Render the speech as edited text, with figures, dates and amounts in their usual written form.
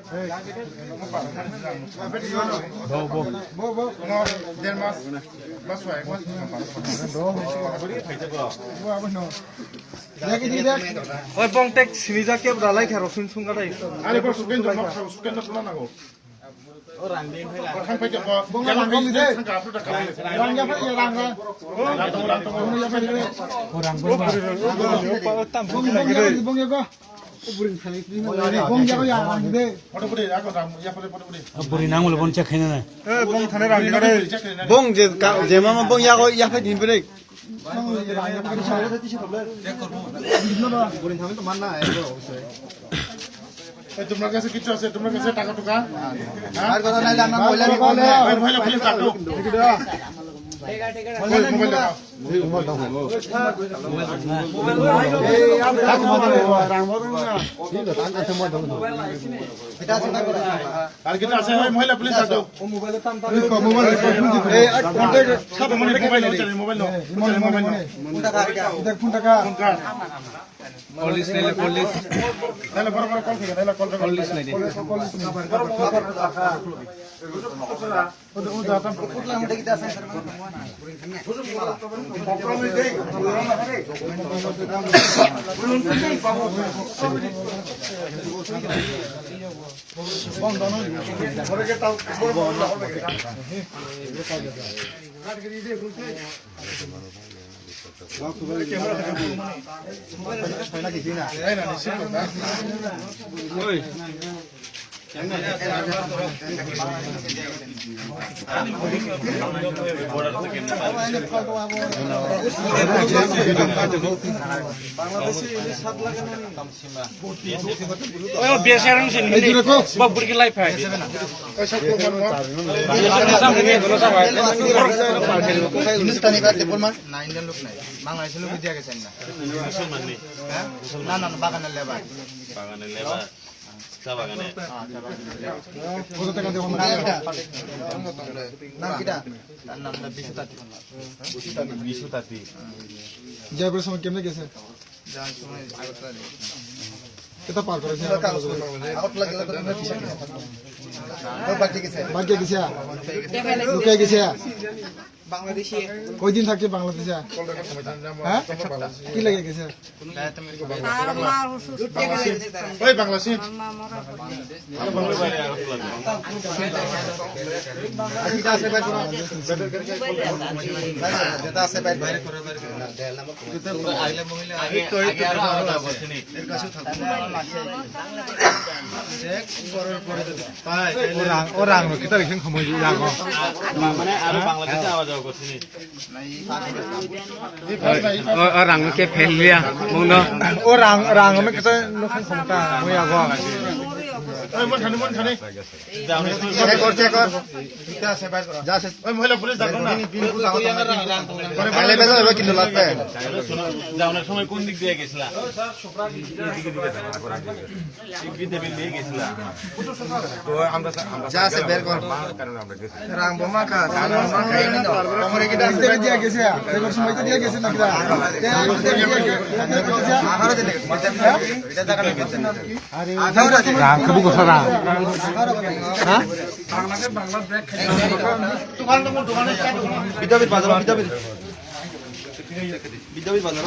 Oi, bong tek sini jaket beralai karo sun sun kadai. Ada bos suken jom suken nak pulang aku. Orang pergi ke bong yang pergi deh. Orang yang pergi orang kan. Bong yang kau. Bong yang kau yang deh. Pada pada aku ram, ya pada pada pada. Buri nang ulah bon cek kena na. Bong thane rang kadai. Bong je mama bong ya kau ya pergi beri. তোমরা কাছে কিছু আছে তোমার কাছে টাকা টুকা আর কথা নাইলে আমরা মহিলা মহিলা ফিল্ম কাটো মোবাইল দাও আর কিটা আছে মহিলা পুলিশ কাটো মোবাইল টান মোবাইল এই কন্টাক্ট সব মোবাইল মোবাইল কোন টাকা কোন টাকা Polis nila polis. Nila boro call kaya nila call polis nila. Polis nila. Udah tam putla mo kita sa Oi. Oh, biasa orang sini. Bawa beri ke live hai. Hindustan ini berarti pun mas? Nah, Indian look nih. Mangai selalu kerja ke sana. Nah, bagan lebar. Bagan lebar. Sabagane. Kota tekan dia ngomong. Nam kita. Nam bisu tadi. Jayapur sama kemana gese? Jangan cuma kita par karo sih. Out lagi lah kita bisa. Oh bagai gese. Bagai gese ya. Lukai gese ya. Bangladeshi কয়দিন থাকছে বাংলাদেশে হ্যাঁ কি লাগে গেছে ওই বাংলাদেশী যেটা আছে বাইরে করে আইলে মহিলা আগে এর কাছে থাকবে চেক করার পরে তাই ওরাং কিটা রিকশন খমই যাগো মানে আর বাংলাদেশে আওয়াজ orang ke pelia mungno orang me kita nukan khomta moi ago oi mon thani cekor kita se bair kora ja se oi mohila police dakho na bill agো pore bale bezo eba kinno লাগবে যাওনের সময় কোন দিক দিয়ে গেছিলা দিকে বিল দিয়ে গেছিলা তো আমরা যা সে বের কর কারণ আমরা গেছি রাং বোমা কা আমারে কি ডাক দিয়ে গেছে সেকর সময় তো দিয়ে গেছে না কিরা আগারে দে এটা জায়গা গেছে না আরে রাং কবু কথা না হ্যাঁ বাংলা ব্রেক খাই দোকানে বিদাবির বাজার বিদাবির বাজার